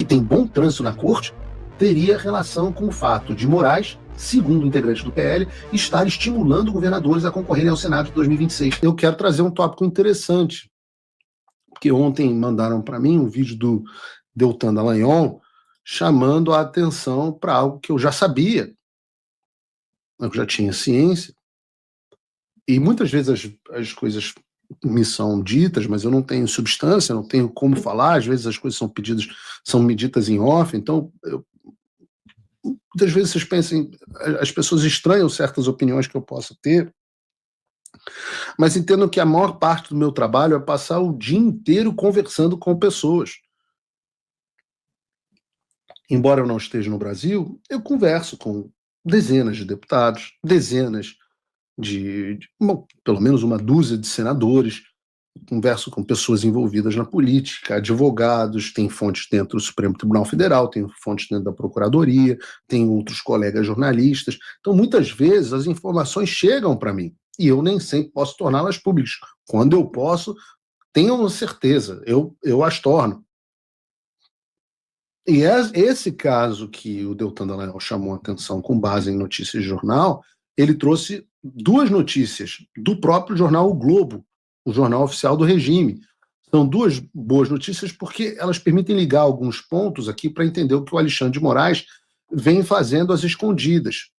que tem bom trânsito na corte, teria relação com o fato de Moraes, segundo integrante do PL, estar estimulando governadores a concorrerem ao Senado de 2026. Eu quero trazer um tópico interessante, porque ontem mandaram para mim um vídeo do Deltan Dallagnol chamando a atenção para algo que eu já sabia, eu já tinha ciência, e muitas vezes as coisas me são ditas, mas eu não tenho substância, não tenho como falar, às vezes as coisas são medidas em off, então muitas vezes vocês pensam, as pessoas estranham certas opiniões que eu posso ter, mas entendam que a maior parte do meu trabalho é passar o dia inteiro conversando com pessoas. Embora eu não esteja no Brasil, eu converso com dezenas de deputados, dezenas pelo menos uma dúzia de senadores, converso com pessoas envolvidas na política, advogados, tem fontes dentro do Supremo Tribunal Federal, tem fontes dentro da Procuradoria, tem outros colegas jornalistas. Então, muitas vezes, as informações chegam para mim, e eu nem sempre posso torná-las públicas. Quando eu posso, tenham certeza, eu as torno. E esse caso que o Deltan Dallagnol chamou a atenção com base em notícias de jornal, ele trouxe duas notícias do próprio jornal O Globo, o jornal oficial do regime. São duas boas notícias porque elas permitem ligar alguns pontos aqui para entender o que o Alexandre de Moraes vem fazendo às escondidas.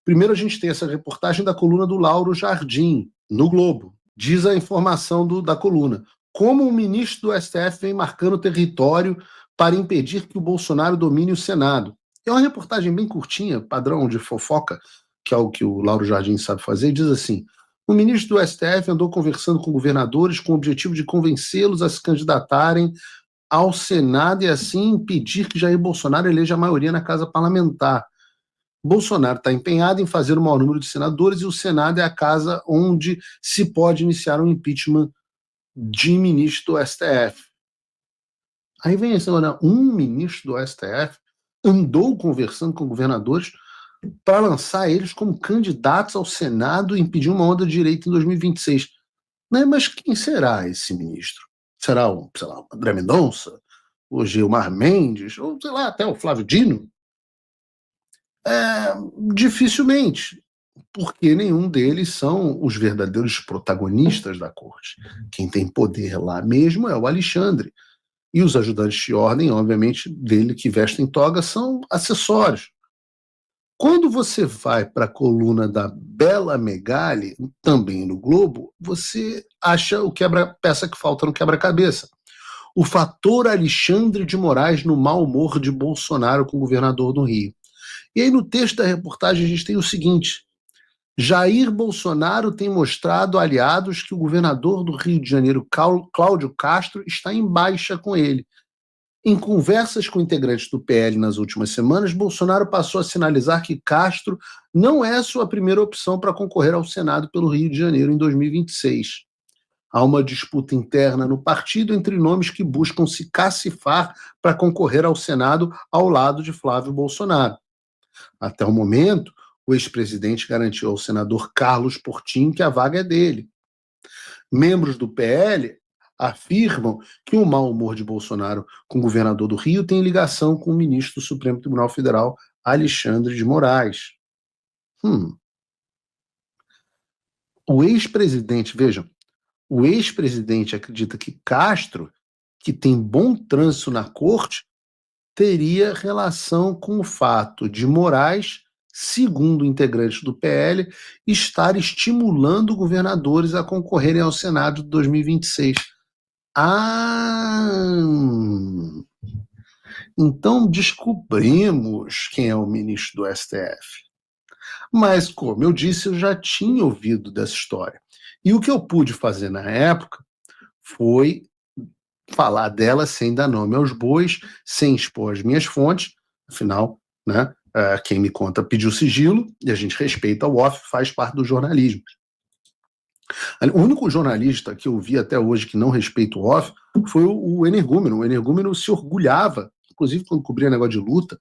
Primeiro a gente tem essa reportagem da coluna do Lauro Jardim, no Globo. Diz a informação da coluna. Como o ministro do STF vem marcando território para impedir que o Bolsonaro domine o Senado. É uma reportagem bem curtinha, padrão de fofoca, que é o que o Lauro Jardim sabe fazer, diz assim: o ministro do STF andou conversando com governadores com o objetivo de convencê-los a se candidatarem ao Senado e assim impedir que Jair Bolsonaro eleja a maioria na Casa Parlamentar. Bolsonaro está empenhado em fazer o maior número de senadores e o Senado é a casa onde se pode iniciar um impeachment de ministro do STF. Aí vem esse, olha, um ministro do STF andou conversando com governadores para lançar eles como candidatos ao Senado e impedir uma onda de direita em 2026. Né? Mas quem será esse ministro? Será o André Mendonça? O Gilmar Mendes? Ou, sei lá, até o Flávio Dino? Dificilmente, porque nenhum deles são os verdadeiros protagonistas da corte. Quem tem poder lá mesmo é o Alexandre. E os ajudantes de ordem, obviamente, dele que vestem toga, são acessórios. Quando você vai para a coluna da Bela Megali, também no Globo, você acha peça que falta no quebra-cabeça. O fator Alexandre de Moraes no mau humor de Bolsonaro com o governador do Rio. E aí no texto da reportagem a gente tem o seguinte: Jair Bolsonaro tem mostrado a aliados que o governador do Rio de Janeiro, Cláudio Castro, está em baixa com ele. Em conversas com integrantes do PL nas últimas semanas, Bolsonaro passou a sinalizar que Castro não é sua primeira opção para concorrer ao Senado pelo Rio de Janeiro em 2026. Há uma disputa interna no partido entre nomes que buscam se cacifar para concorrer ao Senado ao lado de Flávio Bolsonaro. Até o momento, o ex-presidente garantiu ao senador Carlos Portinho que a vaga é dele. Membros do PL afirmam que o mau humor de Bolsonaro com o governador do Rio tem ligação com o ministro do Supremo Tribunal Federal, Alexandre de Moraes. O ex-presidente, vejam, o ex-presidente acredita que Castro, que tem bom trânsito na corte, teria relação com o fato de Moraes, segundo integrantes do PL, estar estimulando governadores a concorrerem ao Senado de 2026. Então descobrimos quem é o ministro do STF. Mas, como eu disse, eu já tinha ouvido dessa história. E o que eu pude fazer na época foi falar dela sem dar nome aos bois, sem expor as minhas fontes, afinal, né, quem me conta pediu sigilo, e a gente respeita o off, faz parte do jornalismo. O único jornalista que eu vi até hoje que não respeita o off foi o Energúmeno. O Energúmeno se orgulhava, inclusive quando cobria negócio de luta,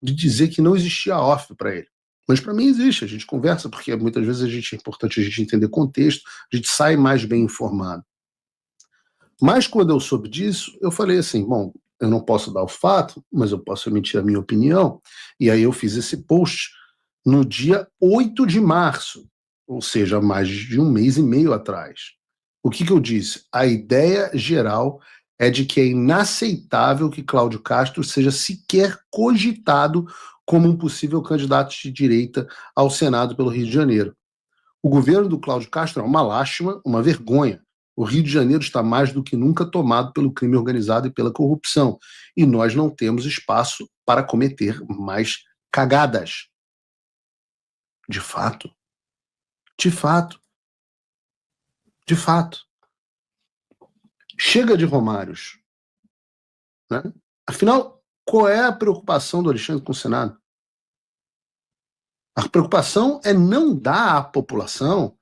de dizer que não existia off para ele. Mas para mim existe, a gente conversa, porque muitas vezes é importante a gente entender contexto, a gente sai mais bem informado. Mas quando eu soube disso, eu falei assim, bom, eu não posso dar o fato, mas eu posso emitir a minha opinião. E aí eu fiz esse post no dia 8 de março, ou seja, mais de um mês e meio atrás. O que eu disse? A ideia geral é de que é inaceitável que Cláudio Castro seja sequer cogitado como um possível candidato de direita ao Senado pelo Rio de Janeiro. O governo do Cláudio Castro é uma lástima, uma vergonha. O Rio de Janeiro está mais do que nunca tomado pelo crime organizado e pela corrupção. E nós não temos espaço para cometer mais cagadas. De fato. De fato. De fato. Chega de Romários. Né? Afinal, qual é a preocupação do Alexandre com o Senado? A preocupação é não dar à população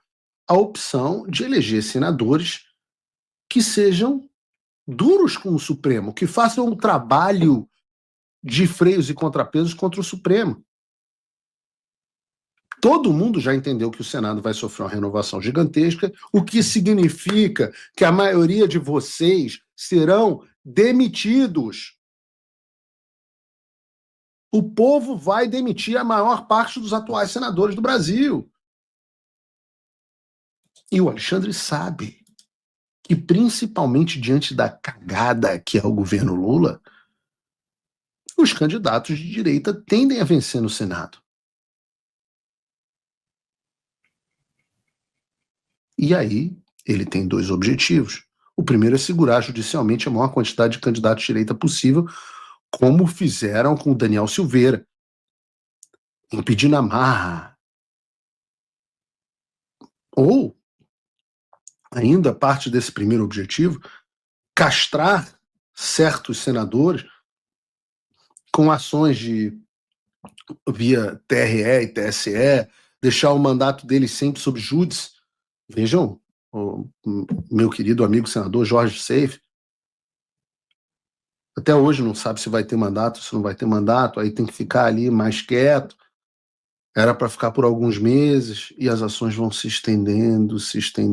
a opção de eleger senadores que sejam duros com o Supremo, que façam um trabalho de freios e contrapesos contra o Supremo. Todo mundo já entendeu que o Senado vai sofrer uma renovação gigantesca, o que significa que a maioria de vocês serão demitidos. O povo vai demitir a maior parte dos atuais senadores do Brasil. E o Alexandre sabe que, principalmente diante da cagada que é o governo Lula, os candidatos de direita tendem a vencer no Senado. E aí, ele tem dois objetivos. O primeiro é segurar judicialmente a maior quantidade de candidatos de direita possível, como fizeram com o Daniel Silveira, impedindo a marra. Ou, ainda parte desse primeiro objetivo, castrar certos senadores com ações via TRE e TSE, deixar o mandato deles sempre sob júdice. Vejam, o meu querido amigo senador Jorge Seife, até hoje não sabe se vai ter mandato, se não vai ter mandato, aí tem que ficar ali mais quieto. Era para ficar por alguns meses e as ações vão se estendendo, se estendendo.